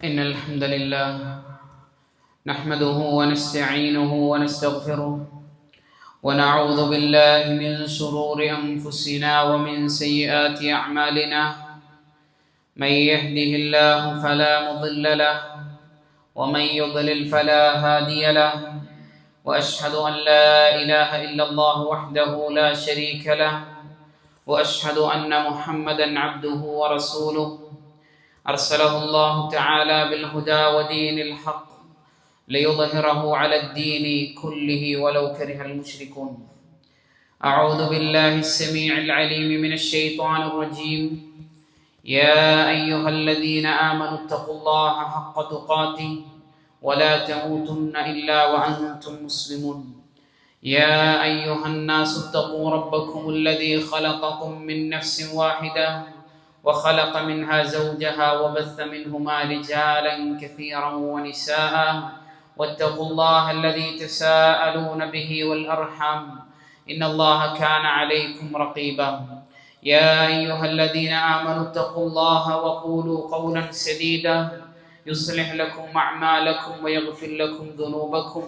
إن الحمد لله نحمده ونستعينه ونستغفره ونعوذ بالله من شرور أنفسنا ومن سيئات أعمالنا. من يهده الله فلا مضل له ومن يضلل فلا هادي له، وأشهد أن لا إله إلا الله وحده لا شريك له، وأشهد أن محمدا عبده ورسوله أرسله الله تعالى بالهدى ودين الحق ليظهره على الدين كله ولو كره المشركون. أعوذ بالله السميع العليم من الشيطان الرجيم. يا أيها الذين آمنوا اتقوا الله حق تقاته ولا تموتن إلا وأنتم مسلمون. يا أيها الناس اتقوا ربكم الذي خلقكم من نفس واحدة وخلق منها زوجها وبث منهما رجالا كثيرا ونساء، واتقوا الله الذي تساءلون به والأرحام إن الله كان عليكم رقيبا. يا أيها الذين آمنوا اتقوا الله وقولوا قولا سديدا يصلح لكم أعمالكم ويغفر لكم ذنوبكم،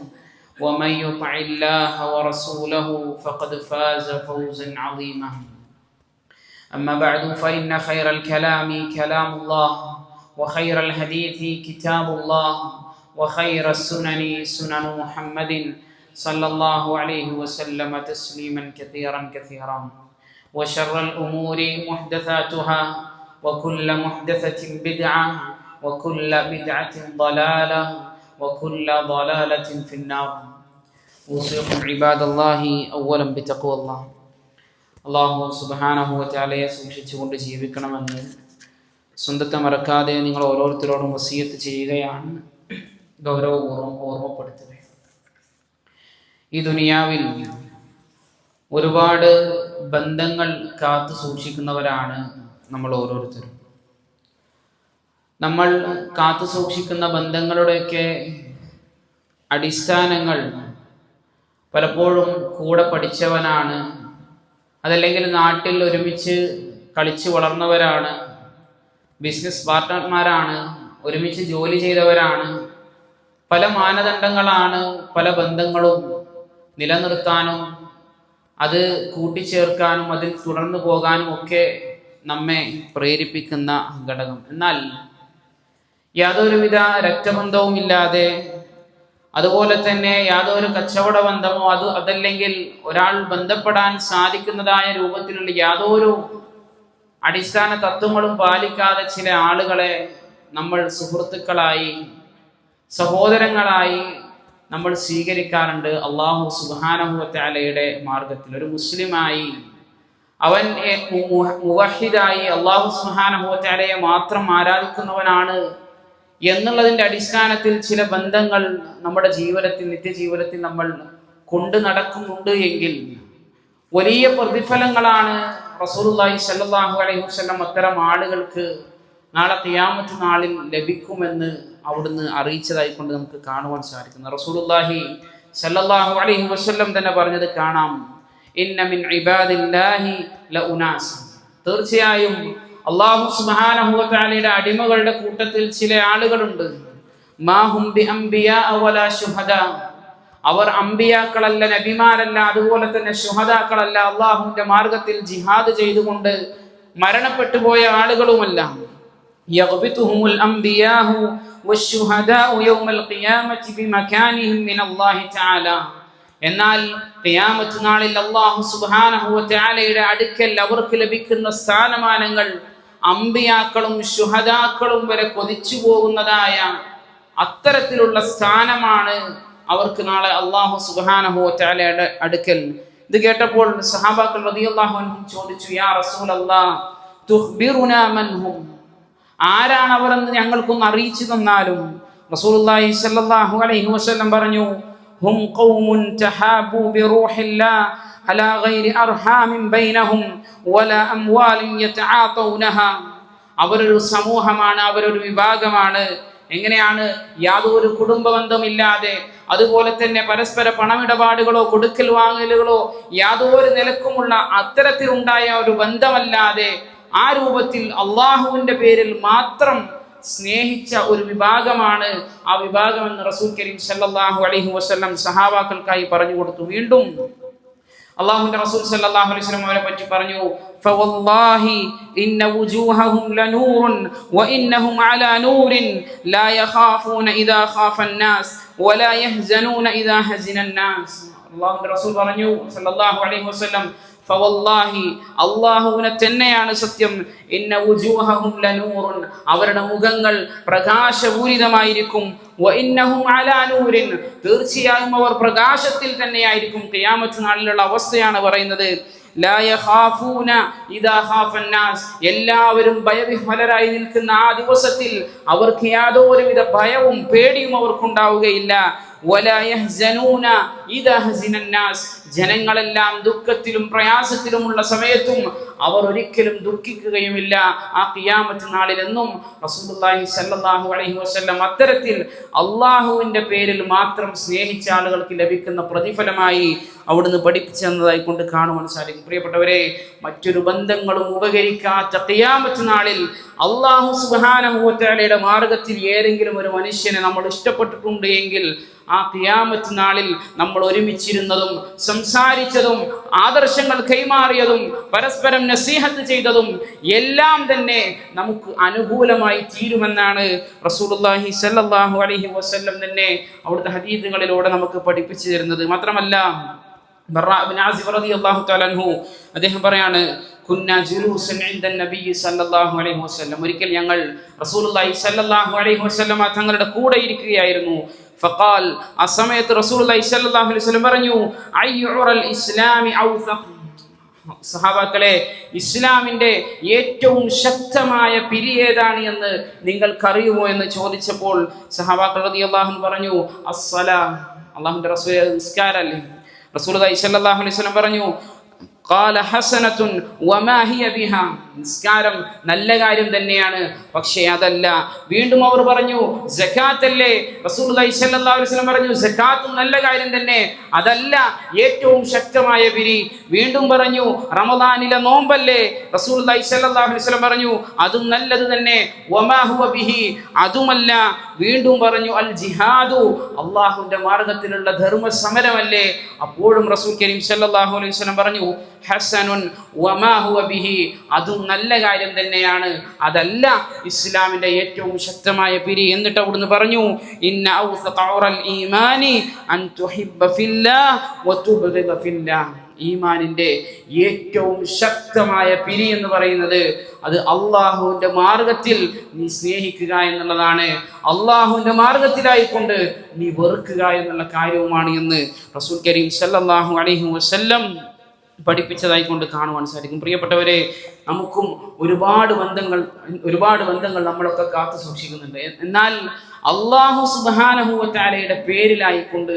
ومن يطع الله ورسوله فقد فاز فوزا عظيما. أما بعد فإن خير الكلام كلام الله، وخير الحديث كتاب الله، وخير السنن سنن محمد صلى الله عليه وسلم تسليما كثيرا وشر الأمور محدثاتها وكل محدثة بدعة وكل بدعة ضلالة وكل ضلالة في النار. أوصيكم عباد الله أولا بتقوى الله. അള്ളാഹു സുബ്ഹാനഹു വ തആലയെ സൂക്ഷിച്ചുകൊണ്ട് ജീവിക്കണമെന്ന് സ്വന്തത്തെ മറക്കാതെ നിങ്ങൾ ഓരോരുത്തരോടും വസിയത്ത് ചെയ്യുകയാണ്, ഗൗരവപൂർവ്വം ഓർമ്മപ്പെടുത്തുകയാണ്. ഈ ദുനിയാവിൽ ഒരുപാട് ബന്ധങ്ങൾ കാത്തു സൂക്ഷിക്കുന്നവരാണ് നമ്മൾ ഓരോരുത്തരും. നമ്മൾ കാത്തു സൂക്ഷിക്കുന്ന ബന്ധങ്ങളുടെയൊക്കെ അടിസ്ഥാനങ്ങൾ പലപ്പോഴും കൂടെ പഠിച്ചവനാണ്, അതല്ലെങ്കിൽ നാട്ടിൽ ഒരുമിച്ച് കളിച്ച് വളർന്നവരാണ്, ബിസിനസ് പാർട്ട്ണർമാരാണ്, ഒരുമിച്ച് ജോലി ചെയ്തവരാണ്. പല മാനദണ്ഡങ്ങളാണ് പല ബന്ധങ്ങളും നിലനിർത്താനും അത് കൂട്ടിച്ചേർക്കാനും അതിൽ തുടർന്നു പോകാനും ഒക്കെ നമ്മെ പ്രേരിപ്പിക്കുന്ന ഘടകം. എന്നാൽ യാതൊരുവിധ രക്തബന്ധവും ഇല്ലാതെ, അതുപോലെ തന്നെ യാതൊരു കച്ചവട ബന്ധമോ അതല്ലെങ്കിൽ ഒരാൾ ബന്ധപ്പെടാൻ സാധിക്കുന്നതായ രൂപത്തിലുള്ള യാതൊരു അടിസ്ഥാന തത്വങ്ങളും പാലിക്കാതെ ചില ആളുകളെ നമ്മൾ സുഹൃത്തുക്കളായി, സഹോദരങ്ങളായി നമ്മൾ സ്വീകരിക്കാറുണ്ട്. അള്ളാഹു സുബ്ഹാനഹു വ തആലയുടെ മാർഗത്തിൽ ഒരു മുസ്ലിമായി, അവൻ മുവഹിദായി അള്ളാഹു സുബ്ഹാനഹു വ തആലയെ മാത്രം ആരാധിക്കുന്നവനാണ് എന്നുള്ളതിൻ്റെ അടിസ്ഥാനത്തിൽ ചില ബന്ധങ്ങൾ നമ്മുടെ ജീവിതത്തിൽ, നിത്യജീവിതത്തിൽ നമ്മൾ കൊണ്ടു നടക്കുന്നുണ്ട് എങ്കിൽ വലിയ പ്രതിഫലങ്ങളാണ് റസൂലുള്ളാഹി സ്വല്ലല്ലാഹു അലൈഹി വസല്ലം അത്തരം ആളുകൾക്ക് നാളെ ഖിയാമത്ത് നാളിൽ ലഭിക്കുമെന്ന് അവിടുന്ന് അറിയിച്ചതായിക്കൊണ്ട് നമുക്ക് കാണുവാൻ സാധിക്കുന്നു. റസൂലുള്ളാഹി സ്വല്ലല്ലാഹു അലൈഹി വസല്ലം തന്നെ പറഞ്ഞത് കാണാം, ഇന്ന മിൻ ഇബാദില്ലാഹി ലഉനാസ്, തീർച്ചയായും അല്ലാഹു സുബ്ഹാനഹു വ തആലയുടെ അടിമകളുടെ കൂട്ടത്തിൽ ചില ആളുകളുണ്ട്, മാഹും ബി അംബിയാ വലാ ശുഹദാ, അവർ അംബിയാക്കളല്ല, നബിമാരല്ല, അതുപോലെ തന്നെ ശുഹദാക്കളല്ല, അല്ലാഹുവിന്റെ മാർഗത്തിൽ ജിഹാദ് ചെയ്തുകൊണ്ട് മരണപ്പെട്ടു പോയ ആളുകളുമല്ല. യഗ്ബിതുഹുൽ അംബിയാഹു വശുഹദാഉ യൗമൽ ഖിയാമത്തി ബിമകാനിഹിം മിനല്ലാഹി തആല, എന്നാൽ ഖിയാമത്ത് നാളിൽ അല്ലാഹു സുബ്ഹാനഹു വ തആലയുടെ അടുക്കൽ അവർക്ക് ലഭിക്കുന്ന സ്ഥാനമാനങ്ങൾ അംബിയാക്കളും ശുഹദാക്കളും വരെ കൊതിച്ചു പോകുന്നതായ അത്തരത്തിലുള്ള സ്ഥാനമാണ് അവർക്ക് നാളെ അല്ലാഹു സുബ്ഹാനഹു വ തആലയുടെ അടുക്കൽ. ഇത് കേട്ടപ്പോൾ സഹാബാക്കൾ റളിയല്ലാഹു അൻഹും ചോദിച്ചു, യാ റസൂലല്ലാഹ് തുഖ്ബിറുനാ മൻഹും, ആരാണ് അവർ എന്ന് ഞങ്ങൾക്കൊന്ന് അറിയിച്ചു തന്നാലും. റസൂലുള്ളാഹി സ്വല്ലല്ലാഹു അലൈഹി വസല്ലം പറഞ്ഞു, ഹും ഖൗമുൻ തഹാബു ബിറൂഹില്ലാഹ് അലാ ഗൈരി അർഹാമിൻ ബൈനഹും വലാ അംവാലിൻ യതആതൗനഹാ, അവരൊരു സമൂഹമാണ്, അവരൊരു വിഭാഗമാണ്. എങ്ങനെയാണ്? യാതൊരു കുടുംബ ബന്ധമില്ലാതെ, അതുപോലെ തന്നെ പരസ്പര പണമിടപാടുകളോ കൊടുക്കൽ വാങ്ങലുകളോ യാതൊരു നിലക്കുമുള്ള അത്തരത്തിലുണ്ടായ ഒരു ബന്ധമല്ലാതെ ആ രൂപത്തിൽ അള്ളാഹുവിന്റെ പേരിൽ മാത്രം സ്നേഹിച്ച ഒരു വിഭാഗമാണ് ആ വിഭാഗം എന്ന് റസൂൽ കരീം സല്ലല്ലാഹു അലൈഹി വസല്ലം സഹാബാക്കൾക്കായി പറഞ്ഞു കൊടുത്തു. വീണ്ടും അല്ലാഹുവിന്റെ റസൂൽ സല്ലല്ലാഹു അലൈഹി വസല്ലം അവരെ പറ്റി പറഞ്ഞു, ഫവല്ലാഹി ഇന്ന വുജൂഹഹും ലനൂറുൻ വഇന്നഹും അലാ നൂറിൻ ലാ യഖാഫൂന ഇദാ ഖാഫൻ നാസ് വലാ യഹ്സനൂന ഇദാ ഹസിനൻ നാസ്. അല്ലാഹുവിന്റെ റസൂൽ പറഞ്ഞു സല്ലല്ലാഹു അലൈഹി വസല്ലം, ഫവല്ലാഹി അല്ലാഹുവിനെ തന്നെയാണ് സത്യം, ഇന്ന വുജൂഹഹും ലനൂറുൻ അവരുടെ മുഖങ്ങൾ പ്രകാശപൂരിതമായിരിക്കും, വഇന്നഹും അലാ നൂരിൻ തീർച്ചയായും അവർ പ്രകാശത്തിൽ തന്നെയായിരിക്കും. ഖിയാമത്ത് നാളിലുള്ള അവസ്ഥയാണ് പറയുന്നത്. ലാ യഖാഫൂന ഇദാ ഖാഫൻ നാസ് എല്ലാവരും ഭയവിഹ്വലരായി നിൽക്കുന്ന ആ ദിവസത്തിൽ അവർക്ക് യാതൊരുവിധ ഭയവും പേടിയും അവർക്കുണ്ടാവുകയില്ല. വലാ യഹ്സനൂന ഇദാ ഹസിനൻ നാസ് ജനങ്ങളെല്ലാം ദുഃഖത്തിലും പ്രയാസത്തിലുമുള്ള സമയത്തും അവർ ഒരിക്കലും ദുഃഖിക്കുകയുമില്ല ആ ഖിയാമത്ത് നാളിൽ എന്നും റസൂലുള്ളാഹി സ്വല്ലല്ലാഹു അലൈഹി വസല്ലം അത്തരത്തിൽ അള്ളാഹുവിന്റെ പേരിൽ മാത്രം സ്നേഹിച്ച ആളുകൾക്ക് ലഭിക്കുന്ന പ്രതിഫലമായി അവിടുന്ന് പഠിപ്പിച്ചു തന്നതായി കൊണ്ട് കാണുവാൻ സാധിക്കും. പ്രിയപ്പെട്ടവരെ, മറ്റൊരു ബന്ധങ്ങളും ഉപകരിക്കാത്ത ഖിയാമത്ത് നാളിൽ അല്ലാഹു സുബ്ഹാനഹു വ തആലയുടെ മാർഗത്തിൽ ഏതെങ്കിലും ഒരു മനുഷ്യനെ നമ്മൾ ഇഷ്ടപ്പെട്ടിട്ടുണ്ട് എങ്കിൽ ആ ഖിയാമത്ത് നാളിൽ നമ്മൾ ഒരുമിച്ചിരുന്നതും സംസാരിച്ചതും ആദർശങ്ങൾ കൈമാറിയതും പരസ്പരം നസീഹത്ത് ചെയ്തതും എല്ലാം തന്നെ നമുക്ക് അനുകൂലമായി തീരുമെന്നാണ് റസൂലുള്ളാഹി സ്വല്ലല്ലാഹു അലൈഹി വസല്ലം തന്നെ അവിടുത്തെ ഹദീസുകളിലൂടെ നമുക്ക് പഠിപ്പിച്ചു തരുന്നത്. മാത്രമല്ല ബറാ ഇബ്നു ആസിബ് റളിയല്ലാഹു തആല അൻഹു അദ്ദേഹം പറയാണ്, കുന്നാ ജുലൂസൻ ഇൻദ നബി സല്ലല്ലാഹു അലൈഹി വസല്ലം ഒരിക്കൽ ഞങ്ങൾ റസൂലുള്ളാഹി സല്ലല്ലാഹു അലൈഹി വസല്ലം തങ്ങളുടെ കൂടെ ഇരിക്കുകയായിരുന്നു. ഫഖാൽ ആ സമയത്ത് റസൂലുള്ളാഹി സ്വല്ലല്ലാഹു അലൈഹി വസല്ലം പറഞ്ഞു, അയ്യുറൽ ഇസ്ലാമി ഔസഖ് സഹാബാക്കളെ, ഇസ്ലാമിന്റെ ഏറ്റവും ശക്തമായ പിരി ഏതാണ് എന്ന് നിങ്ങൾക്കറിയുമോ എന്ന് ചോദിച്ചപ്പോൾ സഹാബാക്കൾ റളിയല്ലാഹു അൻഹു പറഞ്ഞു, അസ്സലാ അല്ലാഹുവിന്റെ റസൂൽ നിസ്കാരല്ലേ. റസൂലുള്ളാഹി സ്വല്ലല്ലാഹു അലൈഹി വസല്ലം പറഞ്ഞു, ഖാല ഹസനത്തുൻ വമാ ഹിയ ബിഹാ നിസ്കാരം നല്ല കാര്യം തന്നെയാണ്, പക്ഷേ അതല്ല. വീണ്ടും അവർ പറഞ്ഞു സകാത്ത് അല്ലേ. റസൂലുള്ളാഹി സ്വല്ലല്ലാഹു അലൈഹി വസല്ലം പറഞ്ഞു സകാത്തും നല്ല കാര്യം തന്നെ, അതല്ല ഏറ്റവും ശക്തമായ പിരി. വീണ്ടും പറഞ്ഞു റമദാനിലെ നോമ്പല്ലേ. റസൂലുള്ളാഹി സ്വല്ലല്ലാഹു അലൈഹി വസല്ലം പറഞ്ഞു അതും നല്ലത് തന്നെ, വമാ ഹുവ ബിഹി അതുമല്ല. വീണ്ടും പറഞ്ഞു അൽ ജിഹാദു അല്ലാഹുവിന്റെ മാർഗത്തിലുള്ള ധർമ്മ സമരമല്ലേ. അപ്പോഴും റസൂൽ കരീം സല്ലല്ലാഹു അലൈഹി വസല്ലം പറഞ്ഞു ഹസനുൻ വമാ ഹുവ ബിഹി അതും നല്ല കാര്യം തന്നെയാണ്, അതല്ല ഇസ്ലാമിന്റെ ഏറ്റവും ശക്തമായ പിരി. എന്നിട്ട് അവിടുന്ന് പറഞ്ഞു ഇന്ന ഔസഖഉൽ ഈമാനി അൻ തുഹിബ്ബ ഫില്ലാഹ് വതുബ്ഗിദ ഫില്ലാഹ് ഈമാനിന്റെ ഏറ്റവും ശക്തമായ പിരി എന്ന് പറയുന്നത് അത് അള്ളാഹുവിന്റെ മാർഗത്തിൽ നീ സ്നേഹിക്കുക എന്നുള്ളതാണ്, അള്ളാഹുവിന്റെ മാർഗത്തിലായിക്കൊണ്ട് നീ വെറുക്കുക എന്നുള്ള കാര്യവുമാണ് എന്ന് റസൂൽ കരീം സല്ലല്ലാഹു അലൈഹി വസല്ലം പഠിപ്പിച്ചതായി കൊണ്ട് കാണുവാൻ സാധിക്കും. പ്രിയപ്പെട്ടവരെ, നമുക്കും ഒരുപാട് ബന്ധങ്ങൾ നമ്മളൊക്കെ കാത്തു സൂക്ഷിക്കുന്നുണ്ട്. എന്നാൽ അല്ലാഹു സുബ്ഹാനഹു വ തആലയുടെ പേരിലായിക്കൊണ്ട്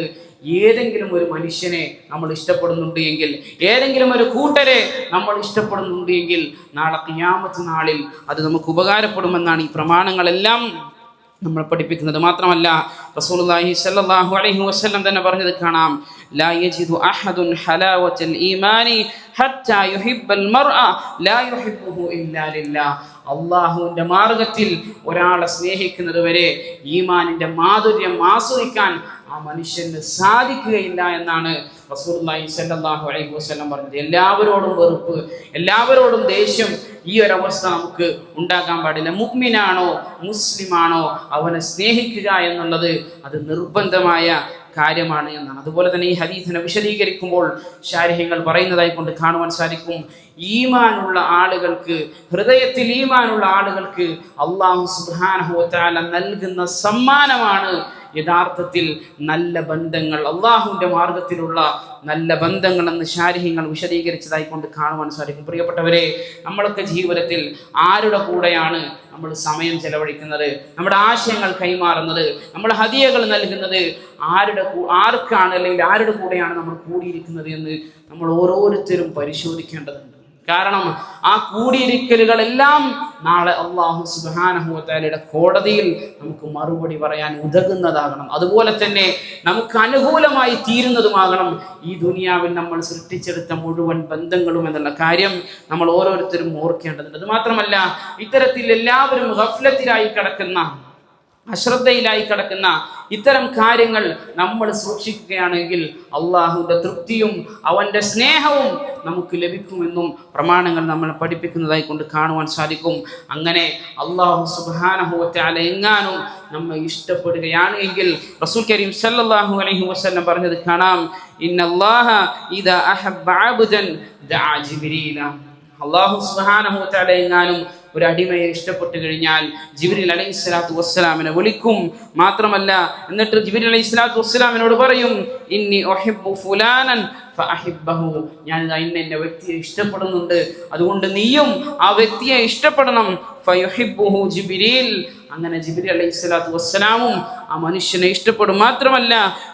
ഏതെങ്കിലും ഒരു മനുഷ്യനെ നമ്മൾ ഇഷ്ടപ്പെടുന്നുണ്ട് എങ്കിൽ, ഏതെങ്കിലും ഒരു കൂട്ടരെ നമ്മൾ ഇഷ്ടപ്പെടുന്നുണ്ട് എങ്കിൽ നാളെ ഖിയാമത്ത് നാളിൽ അത് നമുക്ക് ഉപകാരപ്പെടുമെന്നാണ് ഈ പ്രമാണങ്ങളെല്ലാം നമ്മൾ പഠിപ്പിക്കുന്നത്. മാത്രമല്ല റസൂലുള്ളാഹി സ്വല്ലല്ലാഹു അലൈഹി വസല്ലം തന്നെ പറഞ്ഞത് കാണാം, ലാ യജിദു അഹദുൻ ഹലാവത്തൽ ഈമാനി ഹത്താ യുഹിബ്ബൽ മർഅ ലാ യുഹിബ്ബുഹു ഇല്ലാ ലില്ലാഹ് അള്ളാഹുവിന്റെ മാർഗത്തിൽ ഒരാളെ സ്നേഹിക്കുന്നത് വരെ ഈമാനിന്റെ മാധുര്യം ആസ്വദിക്കാൻ ആ മനുഷ്യന് സാധിക്കുകയില്ല എന്നാണ് റസൂലുള്ളാഹി സ്വല്ലല്ലാഹു അലൈഹി വസല്ലം പറഞ്ഞത്. എല്ലാവരോടും വെറുപ്പ്, എല്ലാവരോടും ദേഷ്യം, ഈ ഒരവസ്ഥ നമുക്ക് ഉണ്ടാക്കാൻ പാടില്ല. മുഅ്മിനാണോ മുസ്ലിമാണോ അവനെ സ്നേഹിക്കുക എന്നുള്ളത് അത് നിർബന്ധമായ കാര്യമാണ് എന്നാണ്. അതുപോലെ തന്നെ ഈ ഹദീസിനെ വിശദീകരിക്കുമ്പോൾ ശാരിഹ്യങ്ങൾ പറയുന്നതായി കൊണ്ട് കാണുവാൻ സാധിക്കും, ഈമാനുള്ള ആളുകൾക്ക്, ഹൃദയത്തിൽ ഈമാനുള്ള ആളുകൾക്ക് അല്ലാഹു സുബ്ഹാനഹു വ തആല നൽകുന്ന സമ്മാനമാണ് യഥാർത്ഥത്തിൽ നല്ല ബന്ധങ്ങൾ, അള്ളാഹുവിന്റെ മാർഗത്തിലുള്ള നല്ല ബന്ധങ്ങൾ എന്ന് ശാരിഹ്യങ്ങൾ വിശദീകരിച്ചതായി കൊണ്ട് കാണുവാൻ സാധിക്കും. പ്രിയപ്പെട്ടവരെ, നമ്മളൊക്കെ ജീവിതത്തിൽ ആരുടെ കൂടെയാണ് നമ്മൾ സമയം ചെലവഴിക്കുന്നത്, നമ്മുടെ ആശയങ്ങൾ കൈമാറുന്നത്, നമ്മുടെ ഹദിയകൾ നൽകുന്നത് ആർക്കാണ് അല്ലെങ്കിൽ ആരുടെ കൂടെയാണ് നമ്മൾ കൂടിയിരിക്കുന്നത് എന്ന് നമ്മൾ ഓരോരുത്തരും പരിശോധിക്കേണ്ടതുണ്ട്. കാരണം ആ കൂടിയിരിക്കലുകളെല്ലാം നാളെ അല്ലാഹു സുബ്ഹാനഹു വ തആലയുടെ കോടതിയിൽ നമുക്ക് മറുപടി പറയാൻ ഉതകുന്നതാകണം. അതുപോലെ തന്നെ നമുക്ക് അനുകൂലമായി തീരുന്നതുമാകണം ഈ ദുനിയാവിൽ നമ്മൾ സൃഷ്ടിച്ചെടുത്ത മുഴുവൻ ബന്ധങ്ങളും എന്നുള്ള കാര്യം നമ്മൾ ഓരോരുത്തരും ഓർക്കേണ്ടതുണ്ട്. അത് മാത്രമല്ല, ഇത്തരത്തിൽ എല്ലാവരും ഗഫ്ലത്തിലായി കിടക്കുന്ന, അശ്രദ്ധയിലായി കിടക്കുന്ന ഇത്തരം കാര്യങ്ങൾ നമ്മൾ സൂക്ഷിക്കുകയാണെങ്കിൽ അള്ളാഹുവിൻ്റെ തൃപ്തിയും അവൻ്റെ സ്നേഹവും നമുക്ക് ലഭിക്കുമെന്നും പ്രമാണങ്ങൾ നമ്മൾ പഠിപ്പിക്കുന്നതായി കൊണ്ട് കാണുവാൻ സാധിക്കും. അങ്ങനെ അള്ളാഹു സുബ്ഹാനഹു വ തആല എങ്ങാനും നമ്മെ ഇഷ്ടപ്പെടുകയാണ് എങ്കിൽ റസൂൽ കരീം സല്ലല്ലാഹു അലൈഹി വസല്ലം പറഞ്ഞത് കാണാം, ഇന്നല്ലാഹ ഇദാ അഹബ്ബ അബ്ദൻ ദഅ ജിബ്രീല. അള്ളാഹു സുബ്ഹാനഹു വ തആല എങ്ങാനും ഒരു അടിമയെ ഇഷ്ടപ്പെട്ടു കഴിഞ്ഞാൽ ജിബ്രീൽ അലൈഹിസ്സലാത്തു വസ്സലാമിനെ വിളിക്കും. മാത്രമല്ല, എന്നിട്ട് ജിബ്രീൽ അലൈഹിസ്സലാത്തു വസ്സലാമിനോട് പറയും, ഇന്നി ഉഹിബ്ബു ഫുലാനൻ ഫഅഹിബ്ബഹു. ഞാൻ ഇന്ന വ്യക്തിയെ ഇഷ്ടപ്പെടുന്നുണ്ട്, അതുകൊണ്ട് നീയും ആ വ്യക്തിയെ ഇഷ്ടപ്പെടണം. ഫയുഹിബ്ബുഹു ജിബ്രീൽ. അങ്ങനെ ജിബ്രീൽ അലൈഹിസ്സലാത്തു വസ്സലാമും ആ മനുഷ്യനെ ഇഷ്ടപ്പെടും. മാത്രമല്ല,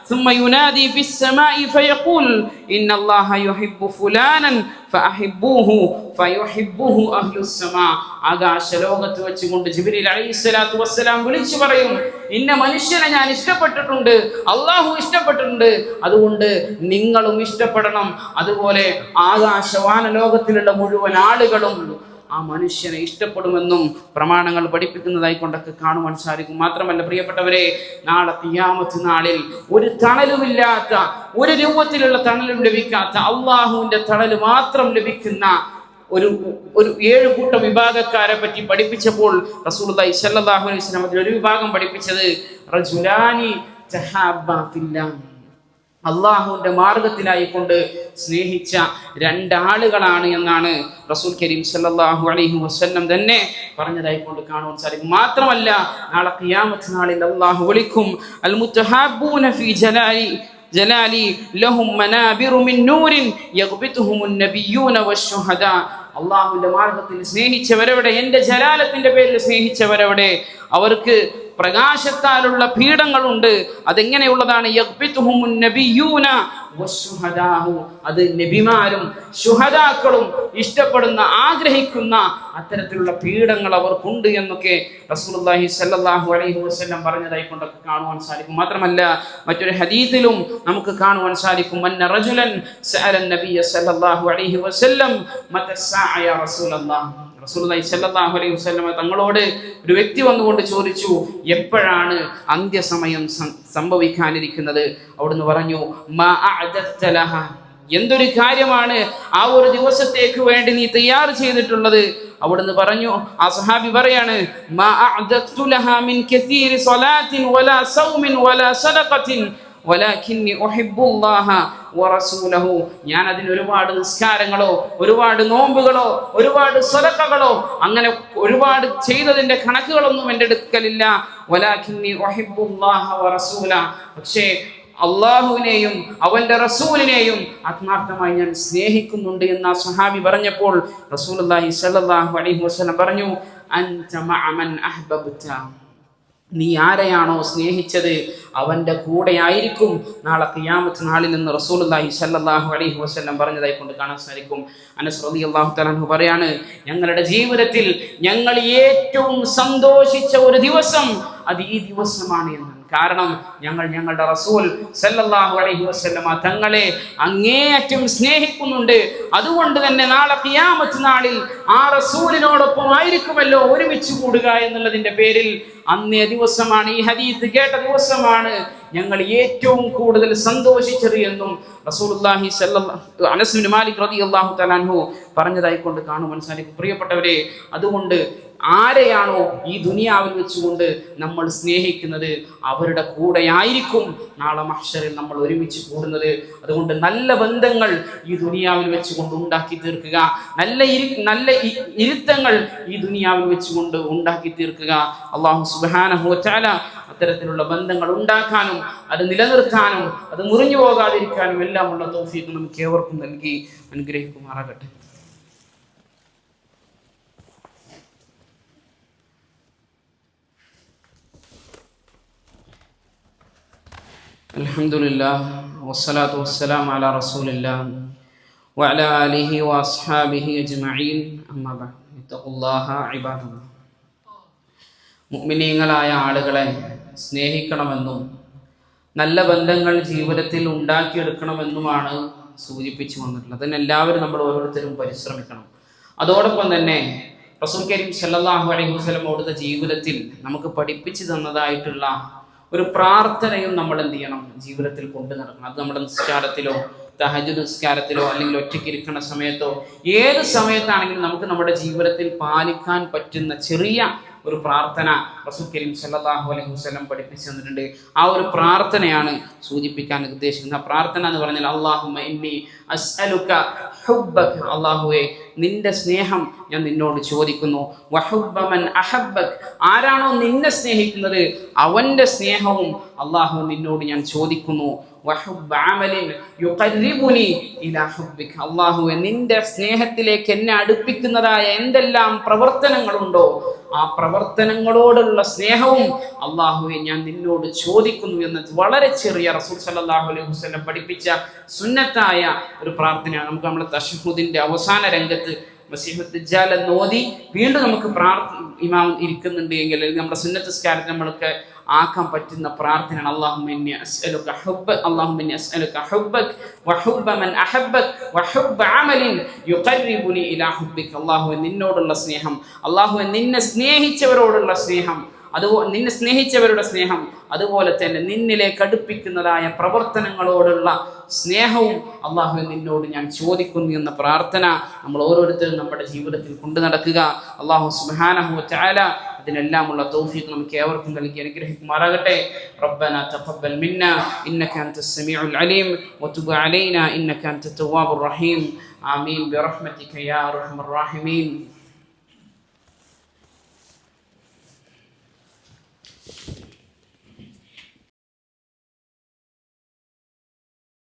ثم ينادي في السماء فيقول إن الله يحب فلانا فأحبوه فيحبه أهل السماء. ആകാശ ലോകത്ത് വെച്ചുകൊണ്ട് ജിബ്രീൽ അലൈഹിസ്സലാത്തു വസ്സലാം വിളിച്ചു പറയും, ഇന്ന മനുഷ്യനെ ഞാൻ ഇഷ്ടപ്പെട്ടിട്ടുണ്ട്, അള്ളാഹു ഇഷ്ടപ്പെട്ടിട്ടുണ്ട്, അതുകൊണ്ട് നിങ്ങളും ഇഷ്ടപ്പെടണം. അതുപോലെ ആകാശവാന ലോകത്തിലുള്ള മുഴുവൻ ആളുകളും ആ മനുഷ്യനെ ഇഷ്ടപ്പെടുമെന്നും പ്രമാണങ്ങൾ പഠിപ്പിക്കുന്നതായി കൊണ്ടൊക്കെ കാണുവാൻ സാധിക്കും. മാത്രമല്ല പ്രിയപ്പെട്ടവരെ, നാളെ ഖിയാമത്ത് നാളിൽ ഒരു തണലുമില്ലാത്ത, ഒരു രൂപത്തിലുള്ള തണലും ലഭിക്കാത്ത, അള്ളാഹുവിന്റെ തണല് മാത്രം ലഭിക്കുന്ന ഒരു 7 കൂട്ടം വിഭാഗക്കാരെ പറ്റി പഠിപ്പിച്ചപ്പോൾ റസൂലുള്ളാഹി സ്വല്ലല്ലാഹു അലൈഹി വസല്ലം അതിൽ ഒരു വിഭാഗം പഠിപ്പിച്ചത് റജുലാനി തഹാബ്ബാ ഫില്ലാഹ്, അള്ളാഹുവിന്റെ മാർഗത്തിലായിക്കൊണ്ട് സ്നേഹിച്ച 2 ആളുകളാണ് എന്നാണ് റസൂൽ കരീം സല്ലല്ലാഹു അലൈഹി വസല്ലം തന്നെ പറഞ്ഞതായിക്കൊണ്ട് കാണുവാൻ സാധിക്കും. മാത്രമല്ല, നാളെ ഖിയാമത്ത് നാളിൽ അള്ളാഹു വിളിക്കും, അൽ മുത്തഹാബ്ബൂന ഫീ ജലാലി ലഹും മനാബിറു മിൻ നൂരിൻ യഗ്ബിതുഹുമുൻ നബിയ്യൂന വശുഹദാ. അള്ളാഹുവിന്റെ മാർഗത്തിൽ സ്നേഹിച്ചവരവിടെ, എൻ്റെ ജലാലത്തിന്റെ പേരിൽ സ്നേഹിച്ചവരവിടെ, അവർക്ക് പ്രകാശത്താലുള്ള പീഠങ്ങളുണ്ട്. അതെങ്ങനെയുള്ളതാണ്? യഗ്ബിതുഹുമുൻ നബിയ്യൂന വശുഹദാഹു. അത് നബിമാരും ശുഹദാക്കളും ഇഷ്ടപ്പെടുന്ന, ആഗ്രഹിക്കുന്ന അത്തരത്തിലുള്ള പീഠങ്ങൾ അവർക്കുണ്ട് എന്നൊക്കെ റസൂലുള്ളാഹി സ്വല്ലല്ലാഹു അലൈഹി വസല്ലം പറഞ്ഞതായി കൊണ്ടൊക്കെ കാണുവാൻ സാധിക്കും. മാത്രമല്ല, മറ്റൊരു ഹദീസിലും നമുക്ക് കാണുവാൻ സാധിക്കും, അന്ന റജുലൻ സഅല നബിയ സ്വല്ലല്ലാഹു അലൈഹി വസല്ലം മതസ്സാഅ യാ റസൂലല്ലാഹ്. റസൂലുള്ളാഹി സ്വല്ലല്ലാഹു അലൈഹി വസല്ലം തങ്ങളോട് ഒരു വ്യക്തി വന്നുകൊണ്ട് ചോദിച്ചു, എപ്പോഴാണ് അന്ത്യസമയം സംഭവിക്കാനിരിക്കുന്നത്? അവിടുന്ന് പറഞ്ഞു, മാ അഅദത്ത ലഹ. എന്തൊരു കാര്യമാണ് ആ ഒരു ദിവസത്തേക്ക് വേണ്ടി നീ തയ്യാർ ചെയ്തിട്ടുള്ളത്? അവിടുന്ന് പറഞ്ഞു, ആ സഹാബി പറയാണ്, മാ അഅദത്തു ലഹ മിൻ കസീരി സ്വലാത്തിൻ വലാ സൗമിൻ വലാ സദഖത്തിൻ വലാകിന്നി ഉഹിബ്ബുല്ലാഹ വറസൂലഹു. ഞാൻ അതിന് ഒരുപാട് നിസ്കാരങ്ങളോ, ഒരുപാട് നോമ്പുകളോ, ഒരുപാട് സദഖകളോ, അങ്ങനെ ഒരുപാട് ചെയ്തതിന്റെ കണക്കുകളൊന്നും എൻ്റെ അടുക്കലില്ല. വലാകിന്നി ഉഹിബ്ബുല്ലാഹ വറസൂല. പക്ഷേ അള്ളാഹുവിനെയും അവന്റെ റസൂലിനെയും ആത്മാർത്ഥമായി ഞാൻ സ്നേഹിക്കുന്നുണ്ട് എന്ന് ആ സ്വഹാബി പറഞ്ഞപ്പോൾ റസൂലുള്ളാഹി സ്വല്ലല്ലാഹു അലൈഹി വസല്ലം പറഞ്ഞു, അൻത മഅ മൻ അഹ്ബബ്ത. നീ ആരെയാണോ സ്നേഹിച്ചത് അവന്റെ കൂടെ ആയിരിക്കും നാളെ ഖിയാമത്ത് നാളിൽ നിന്ന് റസൂലുള്ളാഹി സ്വല്ലല്ലാഹു അലൈഹി വസല്ലം പറഞ്ഞതായി കൊണ്ട് കാണാൻ സാധിക്കും. അനസ് റളിയല്ലാഹു തആല അൻഹു പറയാണ്, ഞങ്ങളുടെ ജീവിതത്തിൽ ഞങ്ങൾ ഏറ്റവും സന്തോഷിച്ച ഒരു ദിവസം അത് ഈ ദിവസമാണ് എന്ന്. കാരണം ഞങ്ങൾ ഞങ്ങളുടെ റസൂൽ സല്ലല്ലാഹു അലൈഹി വസല്ലമ തങ്ങളെ അങ്ങേയറ്റം സ്നേഹിക്കുന്നുണ്ട്. അതുകൊണ്ട് തന്നെ നാളെ ഖിയാമത്ത് നാളിൽ ആ റസൂലിനോടൊപ്പം ആയിരിക്കുമല്ലോ ഒരുമിച്ച് കൂടുക എന്നുള്ളതിന്റെ പേരിൽ അന്നേ ദിവസമാണ്, ഈ ഹദീസ് കേട്ട ദിവസമാണ് ഞങ്ങൾ ഏറ്റവും കൂടുതൽ സന്തോഷിച്ചത് എന്നും റസൂലുള്ളാഹി സ്വല്ലല്ലാഹു അനസ് ബിൻ മാലിക് റളിയല്ലാഹു തആല അൻഹു പറഞ്ഞതായി കൊണ്ട് കാണുവാൻ സാധിക്കും. പ്രിയപ്പെട്ടവരെ, അതുകൊണ്ട് ആരെയാണോ ഈ ദുനിയാവിൽ വെച്ചുകൊണ്ട് നമ്മൾ സ്നേഹിക്കുന്നത് അവരുടെ കൂടെയായിരിക്കും നാളെ മഹ്ശറിൽ നമ്മൾ ഒരുമിച്ച് കൂടുന്നത്. അതുകൊണ്ട് നല്ല ബന്ധങ്ങൾ ഈ ദുനിയാവിൽ വെച്ചുകൊണ്ട് ഉണ്ടാക്കി തീർക്കുക, നല്ല ഇരുത്തങ്ങൾ ഈ ദുനിയാവിൽ വെച്ചുകൊണ്ട് ഉണ്ടാക്കി തീർക്കുക. അല്ലാഹു സുബ്ഹാനഹു വ തആല അത്തരത്തിലുള്ള ബന്ധങ്ങൾ ഉണ്ടാക്കാനും അത് നിലനിർത്താനും അത് മുറിഞ്ഞു പോകാതിരിക്കാനും എല്ലാമുള്ള തൗഫീഖ് നമുക്ക് ഏവർക്കും നൽകി അനുഗ്രഹിക്കുമാറാകട്ടെ. അൽഹംദുലില്ലാഹ് വസ്സലാത്തു വസ്സലാമു അലാ റസൂലില്ലാഹ് وعلى آله وأصحابه أجمعين أما بعد اتقوا الله عباد الله. മുഅ്മിനീങ്ങളായ ആളുകളെ സ്നേഹിക്കണമെന്നും നല്ല ബന്ധങ്ങൾ ജീവിതത്തിൽ ഉണ്ടാക്കിയെടുക്കണമെന്നുമാണ് സൂചിപ്പിച്ചു വന്നിട്ടുള്ളത്. അതിനെല്ലാവരും നമ്മൾ ഓരോരുത്തരും പരിശ്രമിക്കണം. അതോടൊപ്പം തന്നെ റസൂൽ കരീം സല്ലല്ലാഹു അലൈഹി വസല്ലം അവിടുത്തെ ജീവിതത്തിൽ നമുക്ക് പഠിപ്പിച്ചു തന്നതായിട്ടുള്ള ഒരു പ്രാർത്ഥനയും നമ്മൾ എന്ത് ചെയ്യണം, ജീവിതത്തിൽ കൊണ്ടു നടക്കണം. അത് നമ്മുടെ നിസ്കാരത്തിലോ തഹജ്ജുദ് നിസ്കാരത്തിലോ അല്ലെങ്കിൽ ഒറ്റയ്ക്ക് ഇരിക്കുന്ന സമയത്തോ ഏത് സമയത്താണെങ്കിലും നമുക്ക് നമ്മുടെ ജീവിതത്തിൽ പാലിക്കാൻ പറ്റുന്ന ചെറിയ ഒരു പ്രാർത്ഥന റസൂൽ കരീം സല്ലല്ലാഹു അലൈഹി വസല്ലം പഠിപ്പിച്ചു തന്നിട്ടുണ്ട്. ആ ഒരു പ്രാർത്ഥനയാണ് സൂചിപ്പിക്കാൻ ഉദ്ദേശിക്കുന്നത്. ആ പ്രാർത്ഥന എന്ന് പറഞ്ഞാൽ അല്ലാഹുമ്മ ഇന്നി അസ്അലുക ഹുബ്ബക, അല്ലാഹുവേ നിന്റെ സ്നേഹം ഞാൻ നിന്നോട് ചോദിക്കുന്നു. വഹുബ്ബ മൻ അഹബ്ബക, ആരാണോ നിന്നെ സ്നേഹിക്കുന്നത് അവന്റെ സ്നേഹവും അല്ലാഹു നിന്നോട് ഞാൻ ചോദിക്കുന്നു. വഹുബ്ബ അമലിൻ യുഖർരിബുനി ഇലാ ഹുബ്ബിക, അല്ലാഹുവേ നിന്റെ സ്നേഹത്തിലേക്ക് എന്നെ അടുപ്പിക്കുന്നതായ എന്തെല്ലാം പ്രവർത്തനങ്ങളുണ്ടോ ആ പ്രവർത്തനങ്ങളോടുള്ള സ്നേഹവും അല്ലാഹുവേ ഞാൻ നിന്നോട് ചോദിക്കുന്നു എന്ന് വളരെ ചെറിയ റസൂൽ സല്ലല്ലാഹു അലൈഹി വസല്ലം പഠിപ്പിച്ച സുന്നത്തായ ഒരു പ്രാർത്ഥനയാണ്. നമുക്ക് നമ്മുടെ തശഹ്ഹുദിന്റെ അവസാന രംഗത്ത് മസീഹുദ് ദജ്ജാൽ എന്ന് ഓതി വീണ്ടും നമുക്ക് ഇമാം ഇരിക്കുന്നുണ്ട് എങ്കിൽ നമ്മുടെ സുന്നത്ത് നിസ്കാരത്തിൽ നമ്മൾക്ക് ആക്കാൻ പറ്റുന്ന പ്രാർത്ഥനയാണ് അല്ലാഹുമ്മ ഇന്നി അസ്അലുക ഹുബ്ബക, അല്ലാഹുമ്മ ഇന്നി അസ്അലുക ഹുബ്ബക വഹുബ്ബ മൻ അഹബ്ബക വഹുബ്ബ അമലിൻ യുഖർരിബുനി ഇലാ ഹുബ്ബിക, അല്ലാഹുവേ നിന്നോടുള്ള സ്നേഹം, അല്ലാഹുവേ നിന്നെ സ്നേഹിച്ചവരോടുള്ള സ്നേഹം, അതുപോലെ നിന്നെ സ്നേഹിച്ചവരുടെ സ്നേഹം, അതുപോലെ തന്നെ നിന്നിലേക്ക് അടുപ്പിക്കുന്നതായ പ്രവർത്തനങ്ങളോടുള്ള സ്നേഹവും അല്ലാഹുവേ നിന്നോട് ഞാൻ ചോദിക്കുന്നു എന്ന പ്രാർത്ഥന നമ്മൾ ഓരോരുത്തരും നമ്മുടെ ജീവിതത്തിൽ കൊണ്ടു നടക്കുക. അല്ലാഹു സുബ്ഹാനഹു വ തആല അതിനെല്ലാമുള്ള തൗഫീഖ് നമുക്ക് ഏവർക്കും നൽകി അനുഗ്രഹിക്കുമാറാകട്ടെ. റബ്ബനാ തഖബ്ബൽ മിന്നാ ഇന്നക അൻതസ് സമീഉൽ അലീം വതുബ് അലൈനാ ഇന്നക അൻതത് തവ്വാബുർ റഹീം. ആമീൻ ബിറഹ്മതിക യാ അർഹമർ റഹീമീൻ.